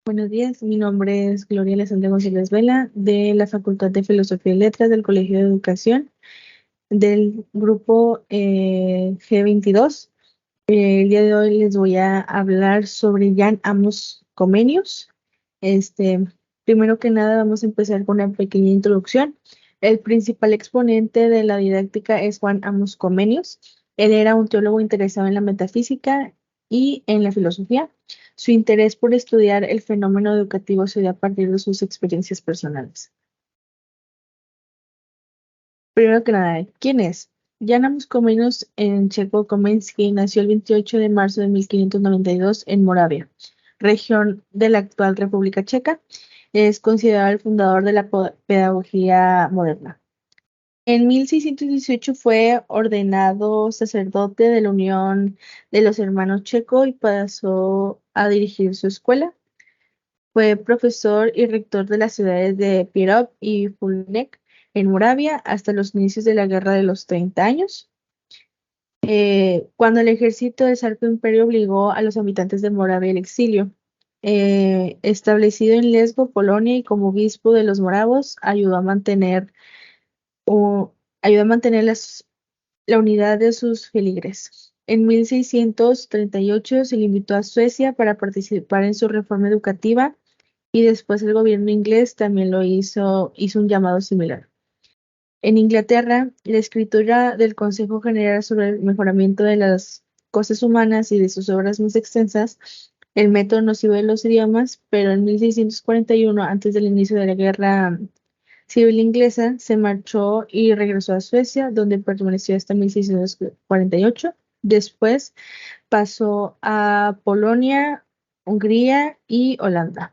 Buenos días, mi nombre es Gloria Alessandra González Vela de la Facultad de Filosofía y Letras del Colegio de Educación del grupo G22. El día de hoy les voy a hablar sobre Jan Amos Comenius. Este, Primero que nada vamos a empezar con una pequeña introducción. El principal exponente de la didáctica es Juan Amos Comenius. Él era un teólogo interesado en la metafísica y en la filosofía. Su interés por estudiar el fenómeno educativo se dio a partir de sus experiencias personales. Primero que nada, ¿quién es? Jan Amos Comenius en checo Komensky nació el 28 de marzo de 1592 en Moravia, región de la actual República Checa. Es considerado el fundador de la pedagogía moderna. En 1618 fue ordenado sacerdote de la Unión de los Hermanos Checo y pasó a dirigir su escuela. Fue profesor y rector de las ciudades de Pirov y Fulnek en Moravia hasta los inicios de la Guerra de los 30 años, cuando el ejército del Sacro Imperio obligó a los habitantes de Moravia al exilio. Establecido en Lesbo, Polonia, y como obispo de los moravos, o- ayudó a mantener la unidad de sus feligres. En 1638 se le invitó a Suecia para participar en su reforma educativa y después el gobierno inglés también hizo un llamado similar. En Inglaterra, la escritura del Consejo General sobre el mejoramiento de las cosas humanas y de sus obras más extensas, el método nocivo de los idiomas, pero en 1641, antes del inicio de la Guerra Civil Inglesa, se marchó y regresó a Suecia, donde permaneció hasta 1648. Después pasó a Polonia, Hungría y Holanda.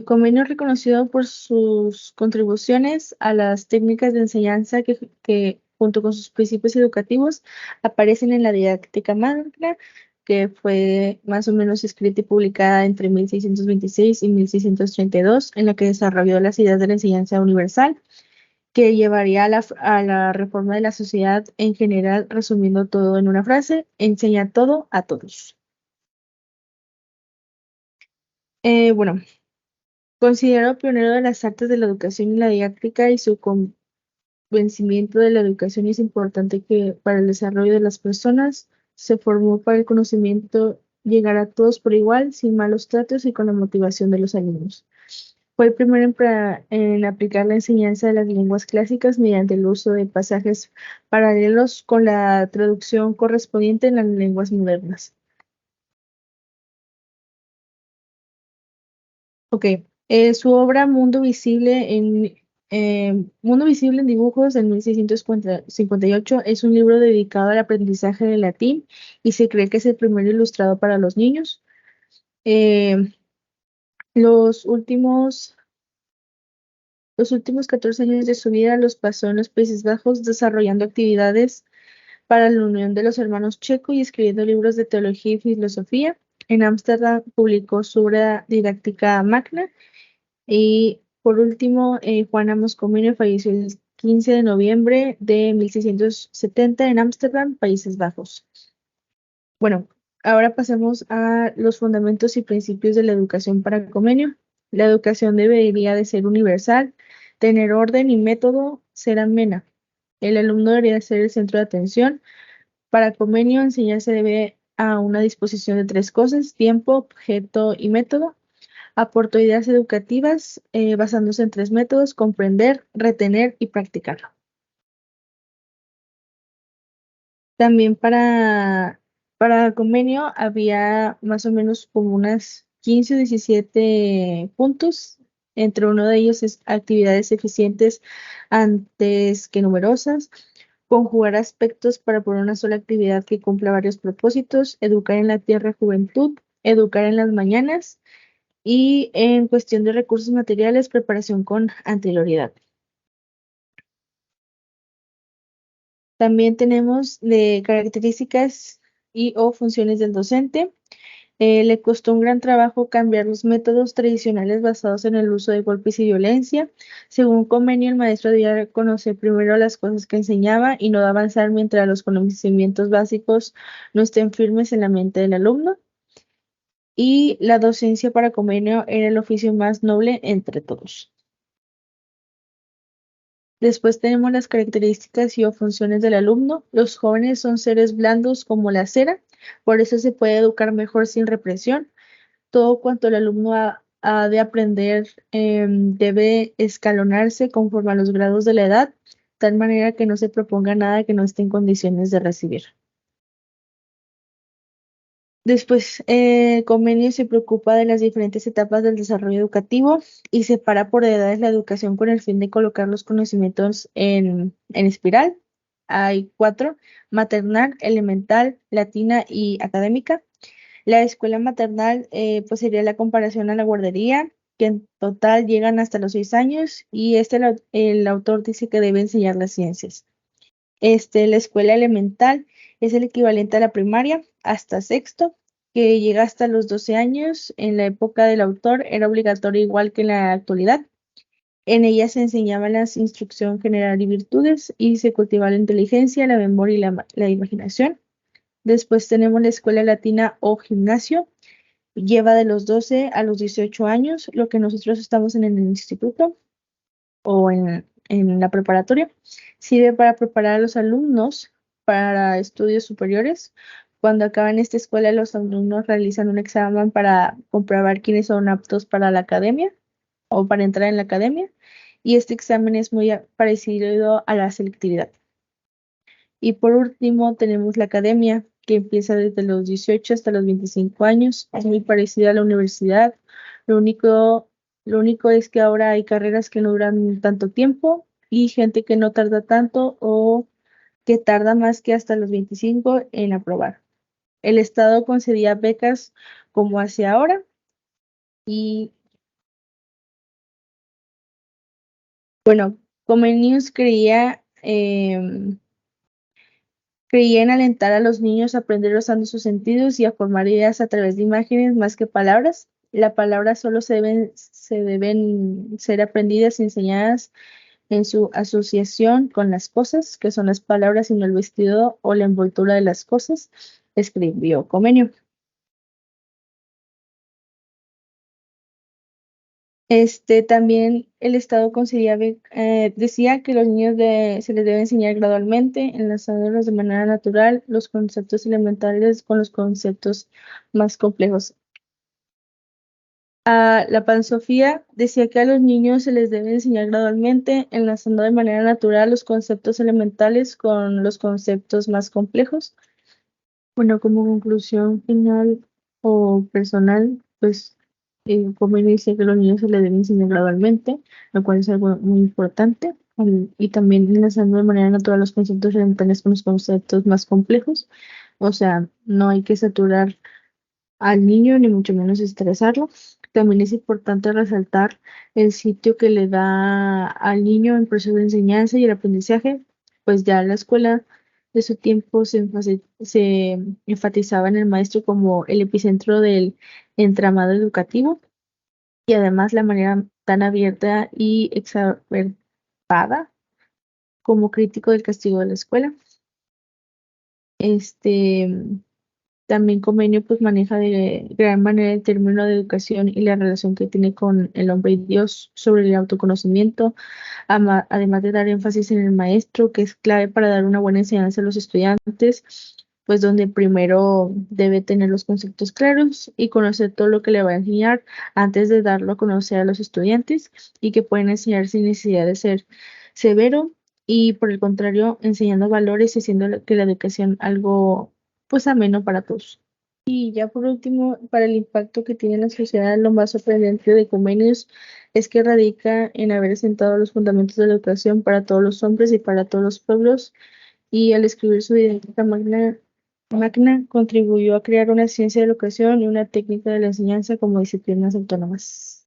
Convenio reconocido por sus contribuciones a las técnicas de enseñanza que, junto con sus principios educativos, aparecen en la Didáctica Magna, que fue más o menos escrita y publicada entre 1626 y 1632, en la que desarrolló las ideas de la enseñanza universal, que llevaría a la reforma de la sociedad en general, resumiendo todo en una frase: enseña todo a todos. Bueno. Considerado pionero de las artes de la educación y la didáctica, y su convencimiento de la educación es importante que para el desarrollo de las personas se formó para el conocimiento llegar a todos por igual, sin malos tratos y con la motivación de los alumnos. Fue el primero en aplicar la enseñanza de las lenguas clásicas mediante el uso de pasajes paralelos con la traducción correspondiente en las lenguas modernas. Ok, su obra Mundo Visible en Dibujos en 1658 es un libro dedicado al aprendizaje del latín y se cree que es el primer ilustrado para los niños. Eh, los últimos, los últimos 14 años de su vida los pasó en los Países Bajos desarrollando actividades para la Unión de los Hermanos Checo y escribiendo libros de teología y filosofía. En Ámsterdam publicó su obra didáctica Magna. Y por último, Juana Moscomino falleció el 15 de noviembre de 1670 en Ámsterdam, Países Bajos. Bueno, ahora pasemos a los fundamentos y principios de la educación para Comenio. La educación debería de ser universal, tener orden y método, ser amena. El alumno debería ser el centro de atención. Para Comenio, enseñar se debe a una disposición de tres cosas: tiempo, objeto y método. Aportó ideas educativas basándose en tres métodos: comprender, retener y practicarlo. También para convenio había más o menos como unas 15 o 17 puntos. Entre uno de ellos es actividades eficientes antes que numerosas, conjugar aspectos para poner una sola actividad que cumpla varios propósitos, educar en la tierra juventud, educar en las mañanas. Y en cuestión de recursos materiales, preparación con anterioridad. También tenemos de características y o funciones del docente. Le costó un gran trabajo cambiar los métodos tradicionales basados en el uso de golpes y violencia. Según Comenio, el maestro debía conocer primero las cosas que enseñaba y no avanzar mientras los conocimientos básicos no estén firmes en la mente del alumno. Y la docencia para Comenio era el oficio más noble entre todos. Después tenemos las características y o funciones del alumno. Los jóvenes son seres blandos como la cera, por eso se puede educar mejor sin represión. Todo cuanto el alumno ha de aprender debe escalonarse conforme a los grados de la edad, tal manera que no se proponga nada que no esté en condiciones de recibir. Después, Comenio se preocupa de las diferentes etapas del desarrollo educativo y separa por edades la educación con el fin de colocar los conocimientos en espiral. Hay cuatro: maternal, elemental, latina y académica. La escuela maternal pues sería la comparación a la guardería, que en total llegan hasta los 6 años, y el autor dice que debe enseñar las ciencias. La escuela elemental es el equivalente a la primaria hasta sexto, que llega hasta los 12 años. En la época del autor era obligatorio igual que en la actualidad. En ella se enseñaba la instrucción general y virtudes y se cultivaba la inteligencia, la memoria y la imaginación. Después tenemos la escuela latina o gimnasio. Lleva de los 12 a los 18 años, lo que nosotros estamos en el instituto o en la preparatoria. Sirve para preparar a los alumnos para estudios superiores. Cuando acaban esta escuela, los alumnos realizan un examen para comprobar quiénes son aptos para la academia o para entrar en la academia. Y este examen es muy parecido a la selectividad. Y por último, tenemos la academia, que empieza desde los 18 hasta los 25 años. Es muy parecida a la universidad. Lo único, lo único es que ahora hay carreras que no duran tanto tiempo y gente que no tarda tanto o que tarda más que hasta los 25 en aprobar. El Estado concedía becas como hace ahora y, bueno, Comenius creía en alentar a los niños a aprender usando sus sentidos y a formar ideas a través de imágenes más que palabras. Las palabras solo se deben ser aprendidas y enseñadas en su asociación con las cosas, que son las palabras, sino el vestido o la envoltura de las cosas, escribió Comenio. También el Estado decía que los niños se les debe enseñar gradualmente, enlazándolos de manera natural los conceptos elementales con los conceptos más complejos. La Pansofía decía que a los niños se les debe enseñar gradualmente, enlazando de manera natural los conceptos elementales con los conceptos más complejos. Bueno, como conclusión final o personal, pues como dice que los niños se les debe enseñar gradualmente, lo cual es algo muy importante, y también enlazando de manera natural los conceptos elementales con los conceptos más complejos. O sea, no hay que saturar al niño ni mucho menos estresarlo. También es importante resaltar el sitio que le da al niño en proceso de enseñanza y el aprendizaje, pues ya la escuela de su tiempo se enfatizaba en el maestro como el epicentro del entramado educativo, y además la manera tan abierta y exacerbada como crítico del castigo de la escuela. Este, También Comenio pues maneja de gran manera el término de educación y la relación que tiene con el hombre y Dios sobre el autoconocimiento, además de dar énfasis en el maestro, que es clave para dar una buena enseñanza a los estudiantes, pues donde primero debe tener los conceptos claros y conocer todo lo que le va a enseñar antes de darlo a conocer a los estudiantes, y que pueden enseñar sin necesidad de ser severo, y por el contrario, enseñando valores y haciendo que la educación algo pues ameno para todos. Y ya por último, para el impacto que tiene en la sociedad, lo más sorprendente de Comenius es que radica en haber sentado los fundamentos de la educación para todos los hombres y para todos los pueblos, y al escribir su Didáctica Magna contribuyó a crear una ciencia de la educación y una técnica de la enseñanza como disciplinas autónomas.